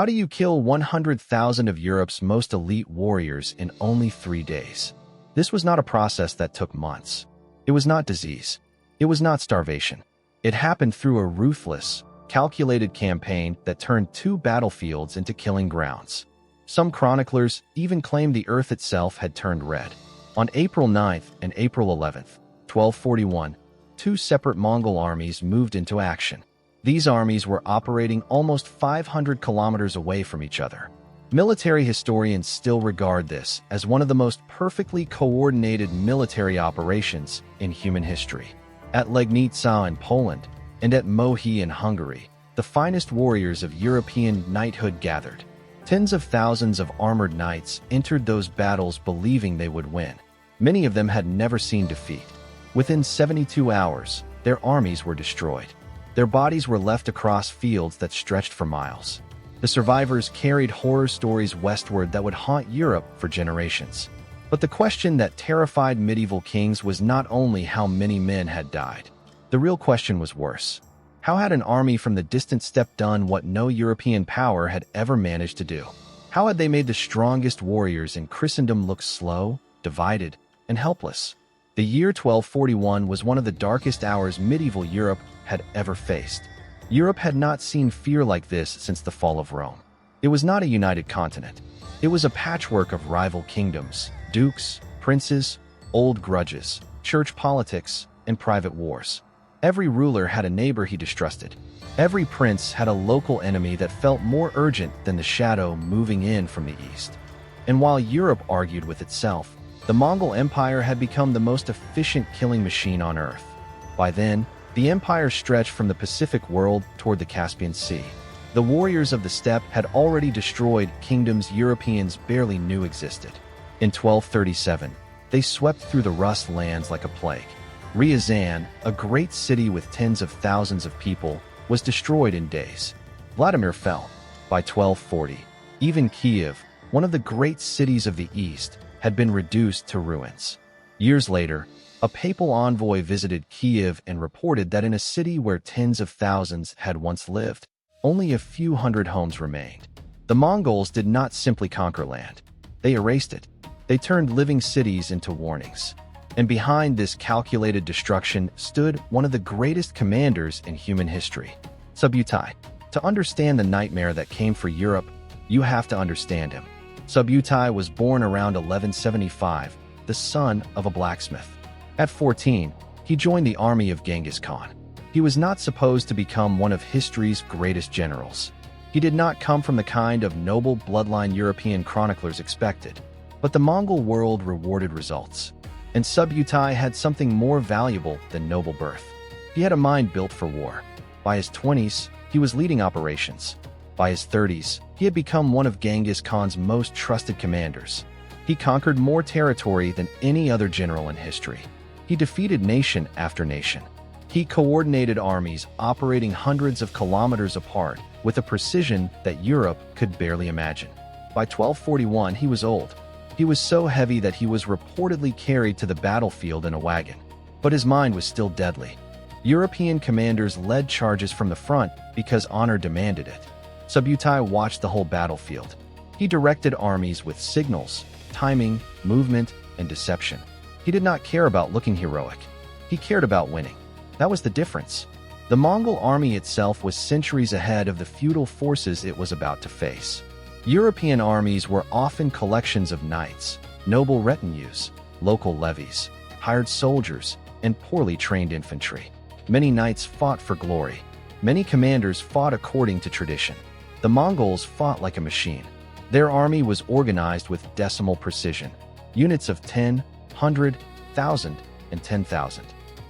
How do you kill 100,000 of Europe's most elite warriors in only 3 days? This was not a process that took months. It was not disease. It was not starvation. It happened through a ruthless, calculated campaign that turned 2 battlefields into killing grounds. Some chroniclers even claimed the earth itself had turned red. On April 9th and April 11th, 1241, 2 separate Mongol armies moved into action. These armies were operating almost 500 kilometers away from each other. Military historians still regard this as one of the most perfectly coordinated military operations in human history. At Legnica in Poland and at Mohi in Hungary, the finest warriors of European knighthood gathered. Tens of thousands of armored knights entered those battles believing they would win. Many of them had never seen defeat. Within 72 hours, their armies were destroyed. Their bodies were left across fields that stretched for miles. The survivors carried horror stories westward that would haunt Europe for generations. But the question that terrified medieval kings was not only how many men had died. The real question was worse. How had an army from the distant steppe done what no European power had ever managed to do? How had they made the strongest warriors in Christendom look slow, divided, and helpless? The year 1241 was one of the darkest hours medieval Europe had ever faced. Europe had not seen fear like this since the fall of Rome. It was not a united continent. It was a patchwork of rival kingdoms, dukes, princes, old grudges, church politics, and private wars. Every ruler had a neighbor he distrusted. Every prince had a local enemy that felt more urgent than the shadow moving in from the east. And while Europe argued with itself, the Mongol Empire had become the most efficient killing machine on Earth. By then, the empire stretched from the Pacific world toward the Caspian Sea. The warriors of the steppe had already destroyed kingdoms Europeans barely knew existed. In 1237, they swept through the Rus lands like a plague. Ryazan, a great city with tens of thousands of people, was destroyed in days. Vladimir fell. By 1240, even Kiev, one of the great cities of the East, had been reduced to ruins. Years later, a papal envoy visited Kiev and reported that in a city where tens of thousands had once lived, only a few hundred homes remained. The Mongols did not simply conquer land. They erased it. They turned living cities into warnings. And behind this calculated destruction stood one of the greatest commanders in human history, Subutai. To understand the nightmare that came for Europe, you have to understand him. Subutai was born around 1175, the son of a blacksmith. At 14, he joined the army of Genghis Khan. He was not supposed to become one of history's greatest generals. He did not come from the kind of noble bloodline European chroniclers expected, but the Mongol world rewarded results. And Subutai had something more valuable than noble birth. He had a mind built for war. By his 20s, he was leading operations. By his 30s, he had become one of Genghis Khan's most trusted commanders. He conquered more territory than any other general in history. He defeated nation after nation. He coordinated armies operating hundreds of kilometers apart with a precision that Europe could barely imagine. By 1241, he was old. He was so heavy that he was reportedly carried to the battlefield in a wagon. But his mind was still deadly. European commanders led charges from the front because honor demanded it. Subutai watched the whole battlefield. He directed armies with signals, timing, movement, and deception. He did not care about looking heroic. He cared about winning. That was the difference. The Mongol army itself was centuries ahead of the feudal forces it was about to face. European armies were often collections of knights, noble retinues, local levies, hired soldiers, and poorly trained infantry. Many knights fought for glory. Many commanders fought according to tradition. The Mongols fought like a machine. Their army was organized with decimal precision, units of 10, 100, 1,000, and 10,000.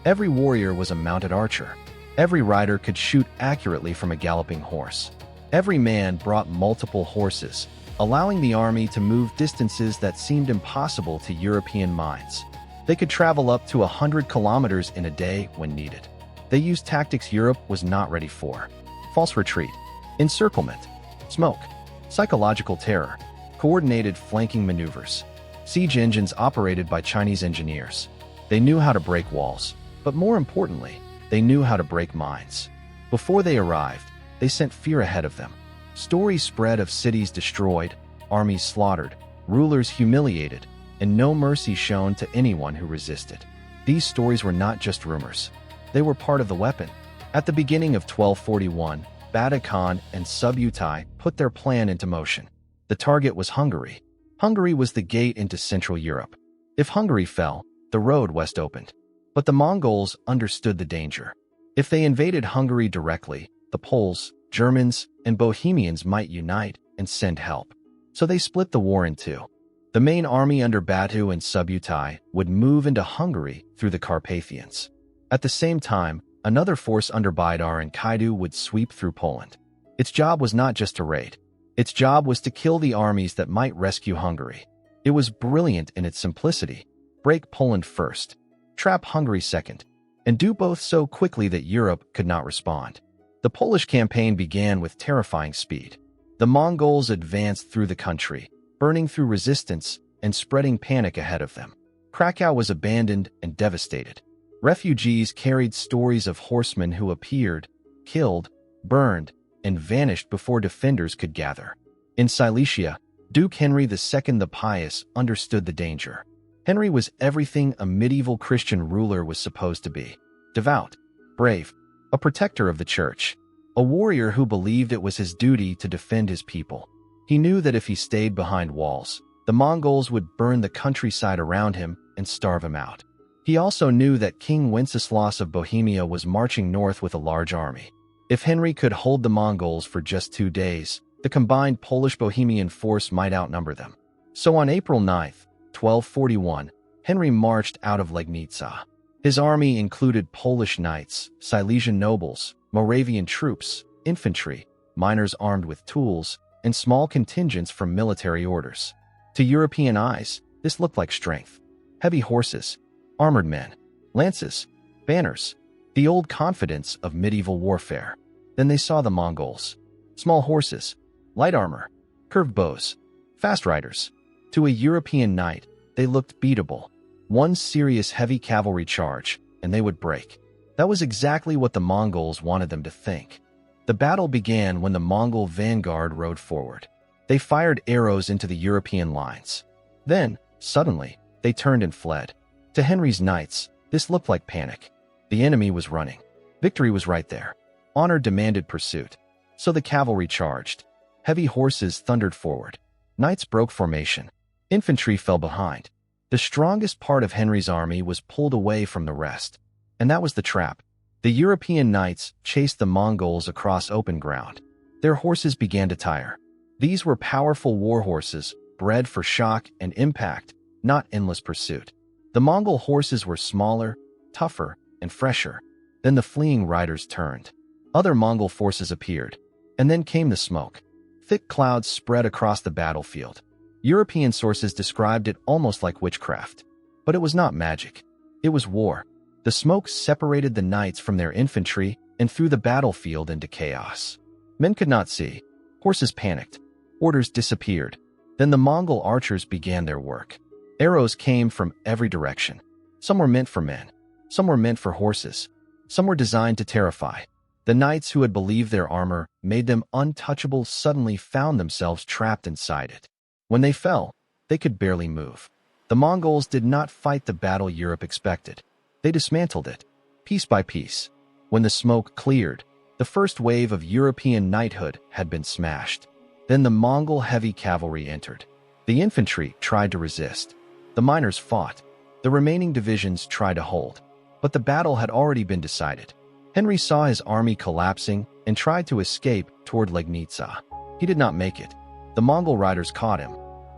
Every warrior was a mounted archer. Every rider could shoot accurately from a galloping horse. Every man brought multiple horses, allowing the army to move distances that seemed impossible to European minds. They could travel up to 100 kilometers in a day when needed. They used tactics Europe was not ready for: false retreat, encirclement, smoke, psychological terror, coordinated flanking maneuvers. Siege engines operated by Chinese engineers. They knew how to break walls, but more importantly, they knew how to break minds. Before they arrived, they sent fear ahead of them. Stories spread of cities destroyed, armies slaughtered, rulers humiliated, and no mercy shown to anyone who resisted. These stories were not just rumors. They were part of the weapon. At the beginning of 1241, Batu Khan and Subutai put their plan into motion. The target was Hungary. Hungary was the gate into Central Europe. If Hungary fell, the road west opened. But the Mongols understood the danger. If they invaded Hungary directly, the Poles, Germans, and Bohemians might unite and send help. So they split the war in two. The main army under Batu and Subutai would move into Hungary through the Carpathians. At the same time, another force under Bidar and Kaidu would sweep through Poland. Its job was not just to raid. Its job was to kill the armies that might rescue Hungary. It was brilliant in its simplicity. Break Poland first, trap Hungary second, and do both so quickly that Europe could not respond. The Polish campaign began with terrifying speed. The Mongols advanced through the country, burning through resistance and spreading panic ahead of them. Krakow was abandoned and devastated. Refugees carried stories of horsemen who appeared, killed, burned, and vanished before defenders could gather. In Silesia, Duke Henry II the Pious understood the danger. Henry was everything a medieval Christian ruler was supposed to be: devout, brave, a protector of the church, a warrior who believed it was his duty to defend his people. He knew that if he stayed behind walls, the Mongols would burn the countryside around him and starve him out. He also knew that King Wenceslaus of Bohemia was marching north with a large army. If Henry could hold the Mongols for just 2 days, the combined Polish-Bohemian force might outnumber them. So on April 9, 1241, Henry marched out of Legnica. His army included Polish knights, Silesian nobles, Moravian troops, infantry, miners armed with tools, and small contingents from military orders. To European eyes, this looked like strength. Heavy horses, armored men, lances, banners, the old confidence of medieval warfare. Then they saw the Mongols. Small horses, light armor, curved bows, fast riders. To a European knight, they looked beatable. One serious heavy cavalry charge, and they would break. That was exactly what the Mongols wanted them to think. The battle began when the Mongol vanguard rode forward. They fired arrows into the European lines. Then, suddenly, they turned and fled. To Henry's knights, this looked like panic. The enemy was running. Victory was right there. Honor demanded pursuit. So the cavalry charged. Heavy horses thundered forward. Knights broke formation. Infantry fell behind. The strongest part of Henry's army was pulled away from the rest. And that was the trap. The European knights chased the Mongols across open ground. Their horses began to tire. These were powerful war horses, bred for shock and impact, not endless pursuit. The Mongol horses were smaller, tougher, and fresher. Then the fleeing riders turned. Other Mongol forces appeared. And then came the smoke. Thick clouds spread across the battlefield. European sources described it almost like witchcraft. But it was not magic. It was war. The smoke separated the knights from their infantry and threw the battlefield into chaos. Men could not see. Horses panicked. Orders disappeared. Then the Mongol archers began their work. Arrows came from every direction. Some were meant for men. Some were meant for horses. Some were designed to terrify. The knights who had believed their armor made them untouchable suddenly found themselves trapped inside it. When they fell, they could barely move. The Mongols did not fight the battle Europe expected. They dismantled it, piece by piece. When the smoke cleared, the first wave of European knighthood had been smashed. Then the Mongol heavy cavalry entered. The infantry tried to resist. The miners fought. The remaining divisions tried to hold. But the battle had already been decided. Henry saw his army collapsing and tried to escape toward Legnica. He did not make it. The Mongol riders caught him.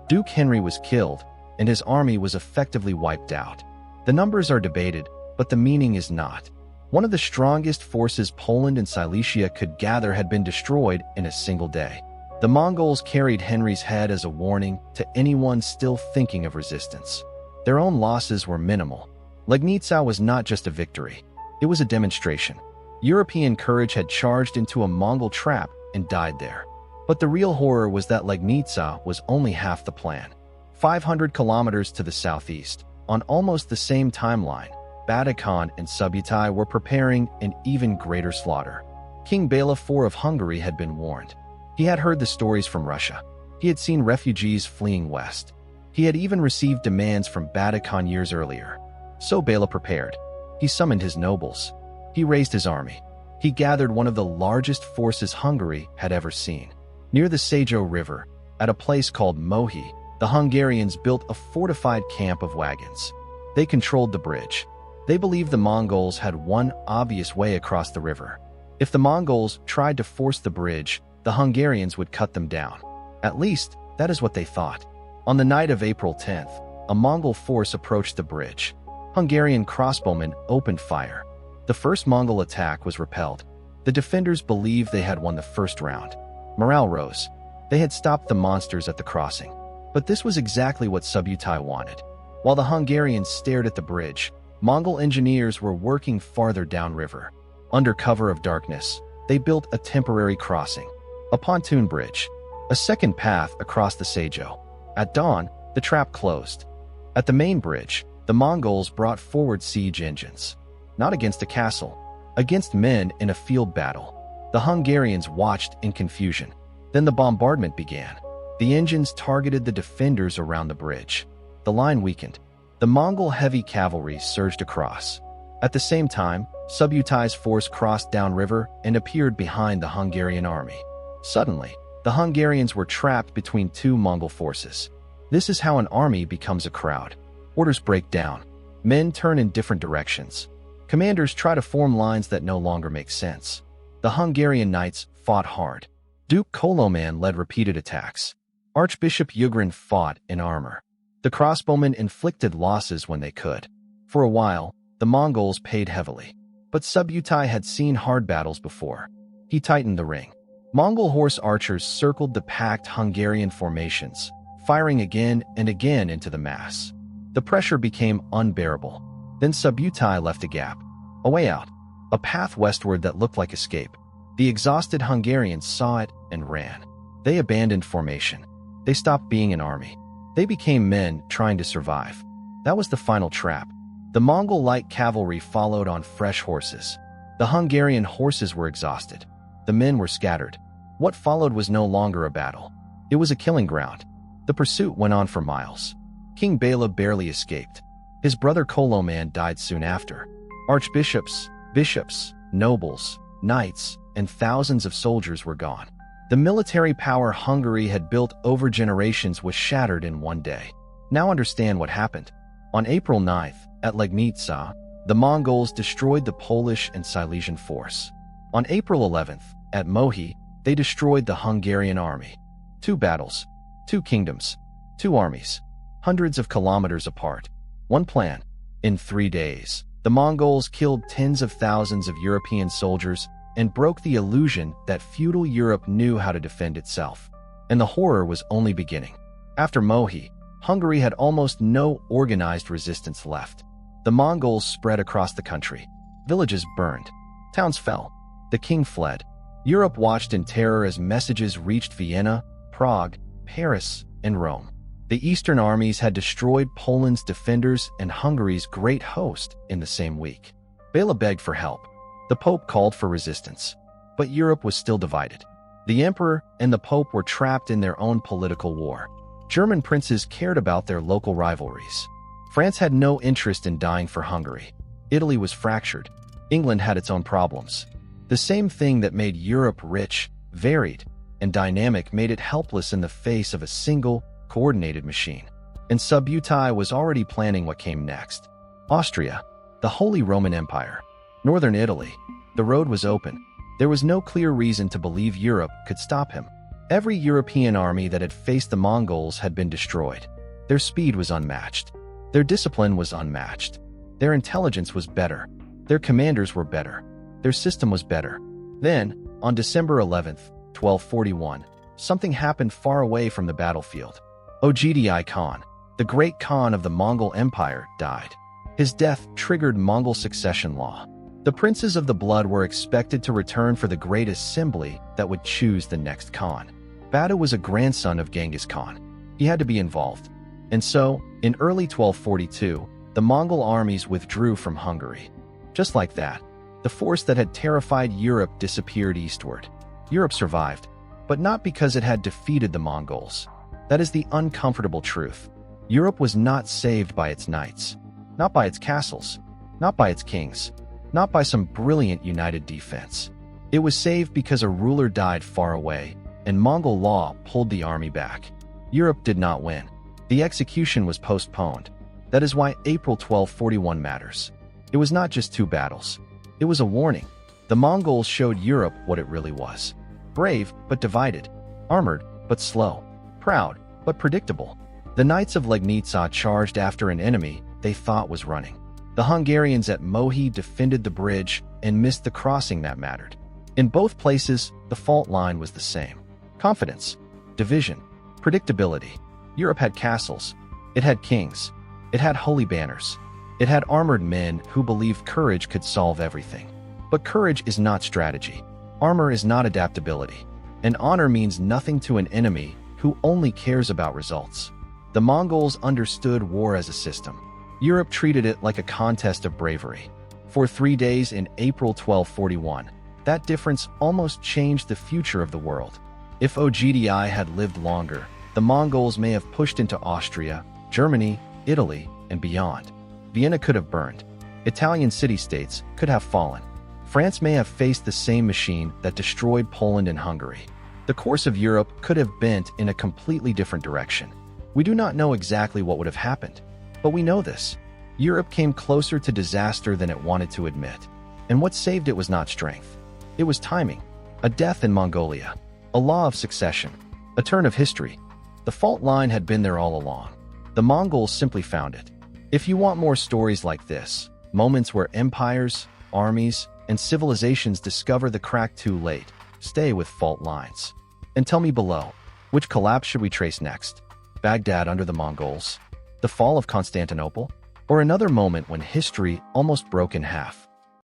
Duke Henry was killed, and his army was effectively wiped out. The numbers are debated, but the meaning is not. One of the strongest forces Poland and Silesia could gather had been destroyed in a single day. The Mongols carried Henry's head as a warning to anyone still thinking of resistance. Their own losses were minimal. Legnica was not just a victory. It was a demonstration. European courage had charged into a Mongol trap and died there. But the real horror was that Legnica was only half the plan. 500 kilometers to the southeast, on almost the same timeline, Batu Khan and Subutai were preparing an even greater slaughter. King Bela IV of Hungary had been warned. He He had heard the stories from Russia. He had seen refugees fleeing west. He had even received demands from Batu Khan years earlier. So Bela prepared. He summoned his nobles. He raised his army. He gathered one of the largest forces Hungary had ever seen. Near the Sejo River, at a place called Mohi, the Hungarians built a fortified camp of wagons. They controlled the bridge. They believed the Mongols had one obvious way across the river. If the Mongols tried to force the bridge, the Hungarians would cut them down. At least, that is what they thought. On the night of April 10th, a Mongol force approached the bridge. Hungarian crossbowmen opened fire. The first Mongol attack was repelled. The defenders believed they had won the first round. Morale rose. They had stopped the monsters at the crossing. But this was exactly what Subutai wanted. While the Hungarians stared at the bridge, Mongol engineers were working farther downriver. Under cover of darkness, they built a temporary crossing, a pontoon bridge, a second path across the Sejo. At dawn, the trap closed. At the main bridge, the Mongols brought forward siege engines. Not against a castle, against men in a field battle. The Hungarians watched in confusion. Then the bombardment began. The engines targeted the defenders around the bridge. The line weakened. The Mongol heavy cavalry surged across. At the same time, Subutai's force crossed downriver and appeared behind the Hungarian army. Suddenly, the Hungarians were trapped between two Mongol forces. This is how an army becomes a crowd. Orders break down. Men turn in different directions. Commanders try to form lines that no longer make sense. The Hungarian knights fought hard. Duke Koloman led repeated attacks. Archbishop Ugrin fought in armor. The crossbowmen inflicted losses when they could. For a while, the Mongols paid heavily. But Subutai had seen hard battles before. He tightened the ring. Mongol horse archers circled the packed Hungarian formations, firing again and again into the mass. The pressure became unbearable. Then Subutai left a gap, a way out, a path westward that looked like escape. The exhausted Hungarians saw it and ran. They abandoned formation. They stopped being an army. They became men trying to survive. That was the final trap. The Mongol light cavalry followed on fresh horses. The Hungarian horses were exhausted. The men were scattered. What followed was no longer a battle. It was a killing ground. The pursuit went on for miles. King Bela barely escaped. His brother Koloman died soon after. Archbishops, bishops, nobles, knights, and thousands of soldiers were gone. The military power Hungary had built over generations was shattered in one day. Now understand what happened. On April 9th, at Legnica, the Mongols destroyed the Polish and Silesian force. On April 11th, at Mohi, they destroyed the Hungarian army. 2 battles, 2 kingdoms, 2 armies, hundreds of kilometers apart. One plan. In 3 days, the Mongols killed tens of thousands of European soldiers and broke the illusion that feudal Europe knew how to defend itself. And the horror was only beginning. After Mohi, Hungary had almost no organized resistance left. The Mongols spread across the country. Villages burned. Towns fell. The king fled. Europe watched in terror as messages reached Vienna, Prague, Paris, and Rome. The Eastern armies had destroyed Poland's defenders and Hungary's great host in the same week. Bela begged for help. The Pope called for resistance. But Europe was still divided. The Emperor and the Pope were trapped in their own political war. German princes cared about their local rivalries. France had no interest in dying for Hungary. Italy was fractured. England had its own problems. The same thing that made Europe rich, varied, and dynamic made it helpless in the face of a single, coordinated machine. And Subutai was already planning what came next. Austria, the Holy Roman Empire, Northern Italy. The road was open. There was no clear reason to believe Europe could stop him. Every European army that had faced the Mongols had been destroyed. Their speed was unmatched. Their discipline was unmatched. Their intelligence was better. Their commanders were better. Their system was better. Then, on December 11th, 1241, something happened far away from the battlefield. Ogdi Khan, the great Khan of the Mongol Empire, died. His death triggered Mongol succession law. The princes of the blood were expected to return for the great assembly that would choose the next Khan. Batu was a grandson of Genghis Khan. He had to be involved. And so, in early 1242, the Mongol armies withdrew from Hungary. Just like that, the force that had terrified Europe disappeared eastward. Europe survived. but not because it had defeated the Mongols. That is the uncomfortable truth. Europe was not saved by its knights, not by its castles, not by its kings, not by some brilliant united defense. It was saved because a ruler died far away, and Mongol law pulled the army back. Europe did not win. The execution was postponed. That is why April 1241 matters. It was not just two battles. It was a warning. The Mongols showed Europe what it really was. Brave, but divided. Armored, but slow. Proud, but predictable. The knights of Legnica charged after an enemy they thought was running. The Hungarians at Mohi defended the bridge and missed the crossing that mattered. In both places, the fault line was the same. Confidence, division, predictability. Europe had castles. It had kings. It had holy banners. It had armored men who believed courage could solve everything. But courage is not strategy. Armor is not adaptability. And honor means nothing to an enemy who only cares about results. The Mongols understood war as a system. Europe treated it like a contest of bravery. For 3 days in April 1241, that difference almost changed the future of the world. If Ogdi had lived longer, the Mongols may have pushed into Austria, Germany, Italy, and beyond. Vienna could have burned. Italian city-states could have fallen. France may have faced the same machine that destroyed Poland and Hungary. The course of Europe could have bent in a completely different direction. We do not know exactly what would have happened, but we know this. Europe came closer to disaster than it wanted to admit. And what saved it was not strength. It was timing. A death in Mongolia. A law of succession. A turn of history. The fault line had been there all along. The Mongols simply found it. If you want more stories like this, moments where empires, armies, and civilizations discover the crack too late, stay with Fault Lines. And tell me below, which collapse should we trace next? Baghdad under the Mongols? The fall of Constantinople? Or another moment when history almost broke in half?